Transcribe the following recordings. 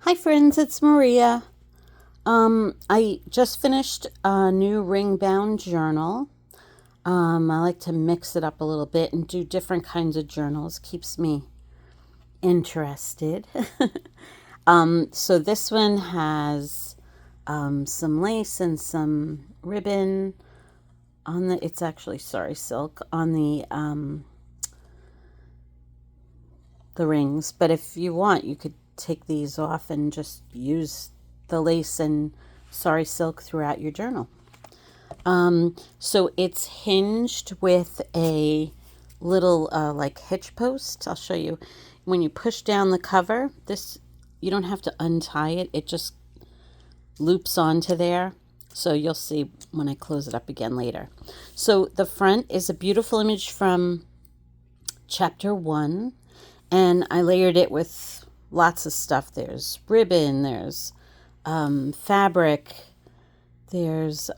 Hi friends, it's Maria. I just finished a new Ringbound journal. I like to mix it up a little bit and do different kinds of journals. Keeps me interested. So this one has some lace and some ribbon on the. It's actually silk on the rings. But if you want, you could take these off and just use the lace and silk throughout your journal. So it's hinged with a little like hitch post. I'll show you. When you push down the cover, this you don't have to untie it. It just loops onto there. So you'll see when I close it up again later. So the front is a beautiful image from chapter 1. And I layered it with lots of stuff. There's ribbon, there's fabric, there's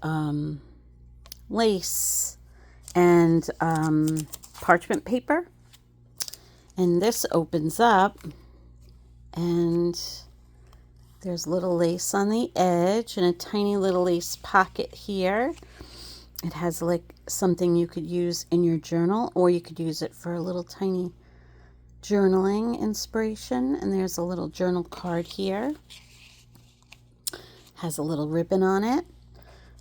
lace, and parchment paper. And this opens up, and there's little lace on the edge and a tiny little lace pocket here. It has like something you could use in your journal, or you could use it for a little tiny journaling inspiration. And there's a little journal card here, has a little ribbon on it,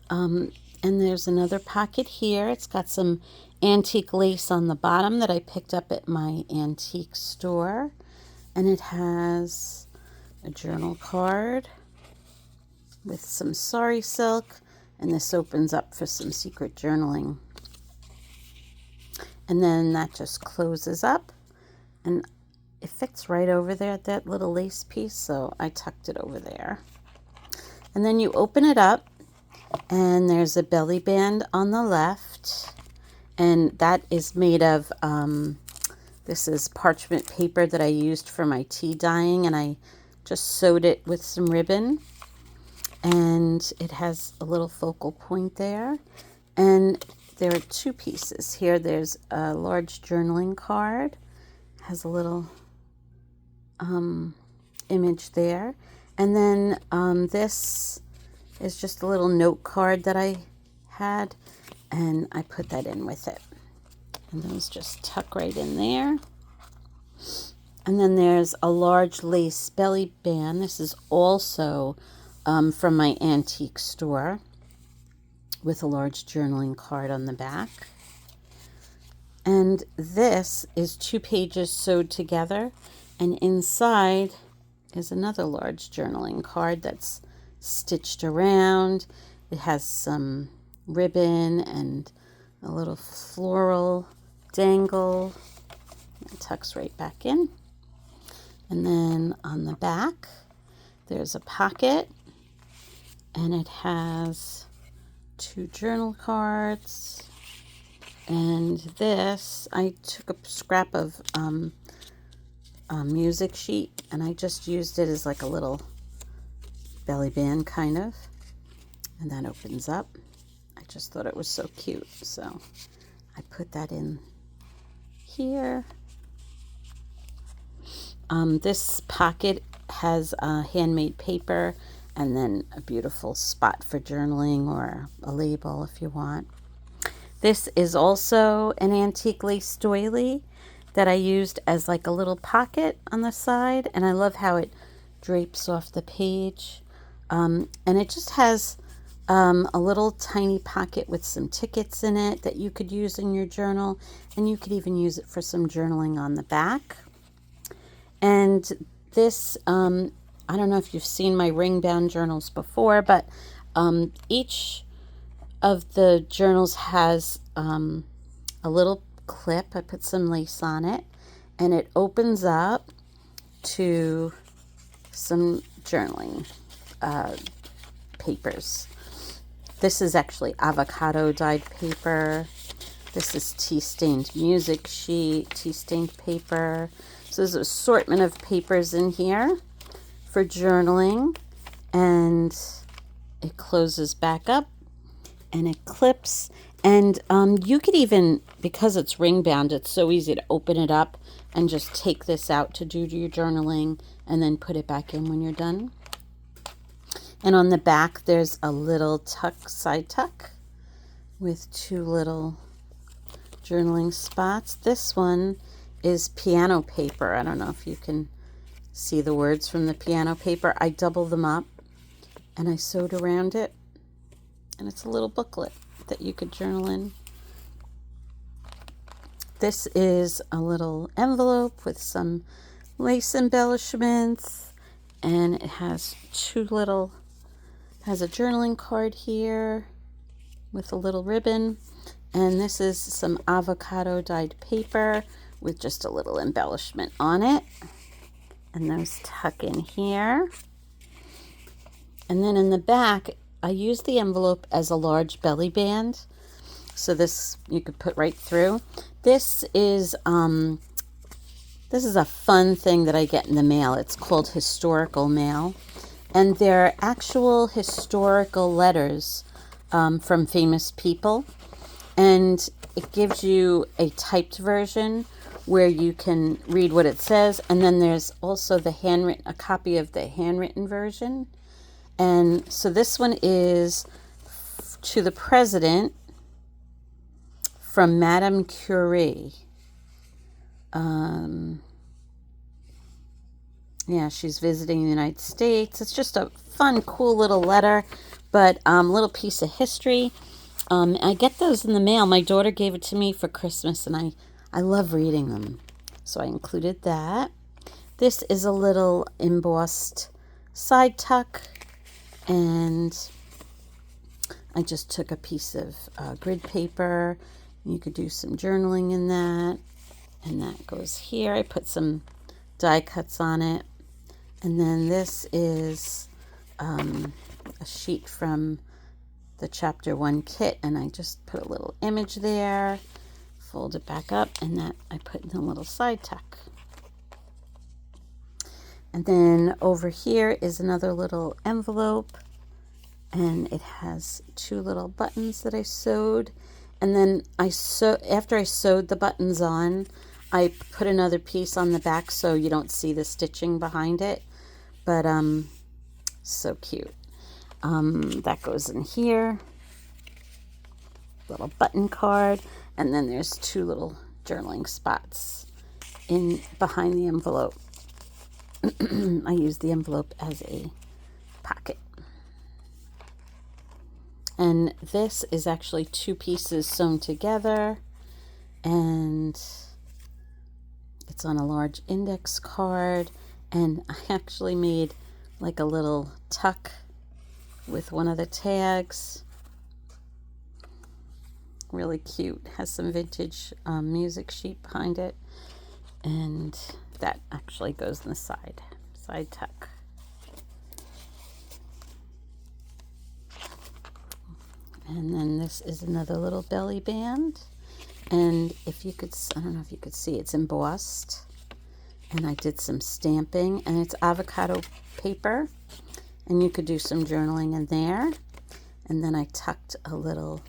and there's another pocket here. It's got some antique lace on the bottom that I picked up at my antique store, and it has a journal card with some sari silk, and this opens up for some secret journaling. And then that just closes up, and it fits right over there, that little lace piece, so I tucked it over there. And then you open it up, and there's a belly band on the left, and that is made of, this is parchment paper that I used for my tea dyeing, and I just sewed it with some ribbon, and it has a little focal point there. And there are two pieces here. There's a large journaling card, has a little image there, and then this is just a little note card that I had, and I put that in with it, and those just tuck right in there. And then there's a large lace belly band. This is also from my antique store, with a large journaling card on the back. And this is 2 pages sewed together, and inside is another large journaling card that's stitched around. It has some ribbon and a little floral dangle. It tucks right back in. And then on the back, there's a pocket, and it has 2 journal cards. And this, I took a scrap of music sheet, and I just used it as like a little belly band kind of. And that opens up. I just thought it was so cute, so I put that in here. This pocket has handmade paper, and then a beautiful spot for journaling, or a label if you want. This is also an antique lace doily that I used as like a little pocket on the side, and I love how it drapes off the page. And it just has a little tiny pocket with some tickets in it that you could use in your journal, and you could even use it for some journaling on the back. And this, I don't know if you've seen my Ringbound journals before, but each of the journals has a little clip. I put some lace on it, and it opens up to some journaling papers. This is actually avocado dyed paper. This is tea-stained music sheet, tea-stained paper. So there's an assortment of papers in here for journaling, and it closes back up, and it clips. And you could even, because it's ring bound, it's so easy to open it up and just take this out to do your journaling and then put it back in when you're done. And on the back, there's a little side tuck with 2 little journaling spots. This one is piano paper. I don't know if you can see the words from the piano paper. I double them up and I sewed around it. And it's a little booklet that you could journal in. This is a little envelope with some lace embellishments, and it has has a journaling card here with a little ribbon, and this is some avocado dyed paper with just a little embellishment on it, and those tuck in here. And then in the back, I use the envelope as a large belly band, so this you could put right through. This is a fun thing that I get in the mail. It's called historical mail, and they're actual historical letters from famous people, and it gives you a typed version where you can read what it says, and then there's also a copy of the handwritten version. And so this one is to the president from Madame Curie. Yeah, she's visiting the United States. It's just a fun, cool little letter, but little piece of history. I get those in the mail. My daughter gave it to me for Christmas, and I love reading them. So I included that. This is a little embossed side tuck, and I just took a piece of grid paper. You could do some journaling in that, and that goes here. I put some die cuts on it. And then this is a sheet from the Chapter 1 kit, and I just put a little image there, fold it back up, and that I put in a little side tuck. And then over here is another little envelope, and it has 2 little buttons that I sewed. And then after I sewed the buttons on, I put another piece on the back so you don't see the stitching behind it. But so cute. That goes in here. Little button card, and then there's 2 little journaling spots behind the envelope. I use the envelope as a pocket. And this is actually 2 pieces sewn together, and it's on a large index card. And I actually made like a little tuck with one of the tags. Really cute. Has some vintage music sheet behind it. And that actually goes in the side tuck. And then this is another little belly band. And if you could, I don't know if you could see, it's embossed. And I did some stamping, and it's avocado paper, and you could do some journaling in there. And then I tucked a little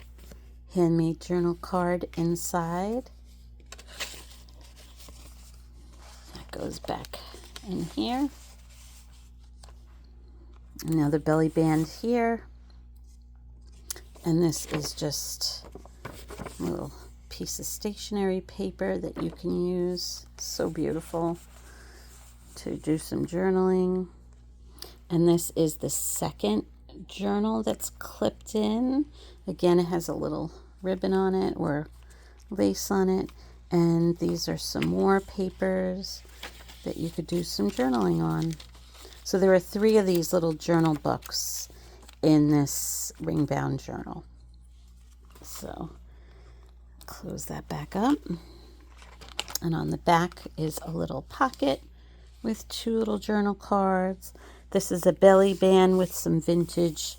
handmade journal card inside. That goes back in here. Another belly band here. And this is just a little piece of stationery paper that you can use. So beautiful to do some journaling. And this is the second journal that's clipped in. Again, it has a little ribbon on it or lace on it. And these are some more papers that you could do some journaling on. So there are 3 of these little journal books in this Ringbound journal. So close that back up. And on the back is a little pocket with 2 little journal cards. This is a belly band with some vintage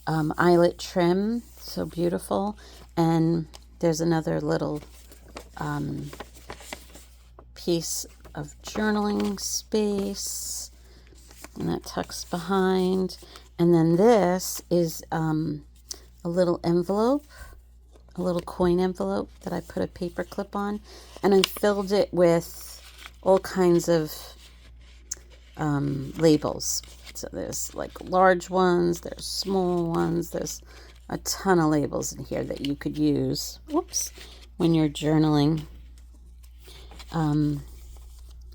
eyelet trim. So beautiful. And there's another little piece of journaling space. And that tucks behind. And then this is a little envelope, a little coin envelope that I put a paper clip on. And I filled it with all kinds of labels. So there's like large ones, there's small ones, there's a ton of labels in here that you could use, whoops, when you're journaling.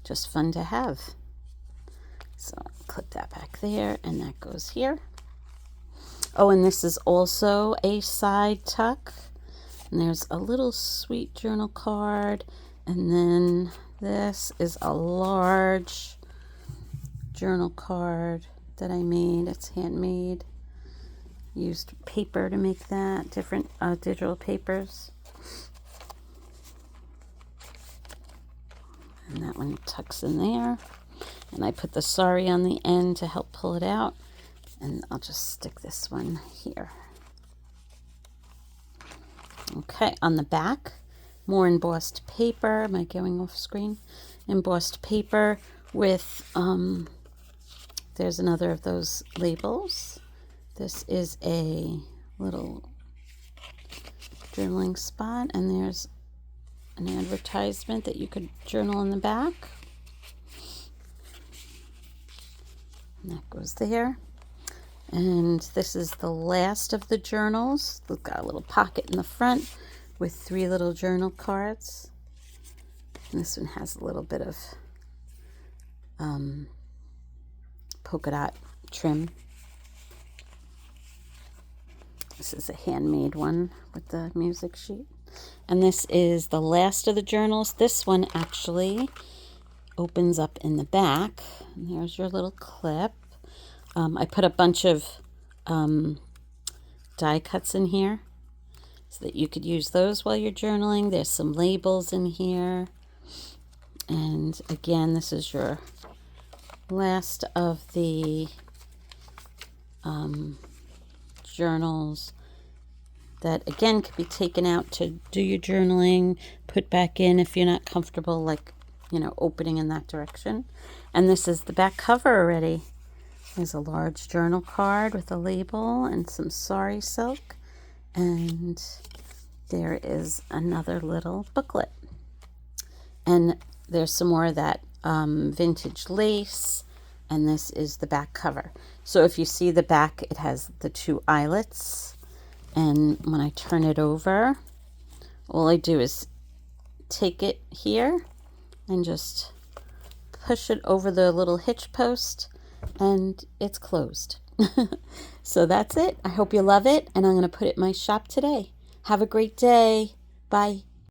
Just fun to have. So clip that back there, and that goes here. Oh, and this is also a side tuck. And there's a little sweet journal card. And then this is a large journal card that I made. It's handmade. Used paper to make that, different digital papers. And that one tucks in there. And I put the sorry on the end to help pull it out. And I'll just stick this one here. Okay, on the back, more embossed paper. Am I going off screen? Embossed paper with, there's another of those labels. This is a little journaling spot, and there's an advertisement that you could journal in the back. And that goes there. And this is the last of the journals. We've got a little pocket in the front with 3 little journal cards. And this one has a little bit of polka dot trim. This is a handmade one with the music sheet. And this is the last of the journals. This one actually opens up in the back. And there's your little clip. I put a bunch of die cuts in here so that you could use those while you're journaling. There's some labels in here. And again, this is your last of the journals that, again, could be taken out to do your journaling, put back in if you're not comfortable, like, opening in that direction. And this is the back cover already. There's a large journal card with a label and some sari silk. And there is another little booklet. And there's some more of that vintage lace. And this is the back cover. So if you see the back, it has the 2 eyelets. And when I turn it over, all I do is take it here and just push it over the little hitch post, and it's closed. So that's it. I hope you love it, and I'm going to put it in my shop today. Have a great day. Bye.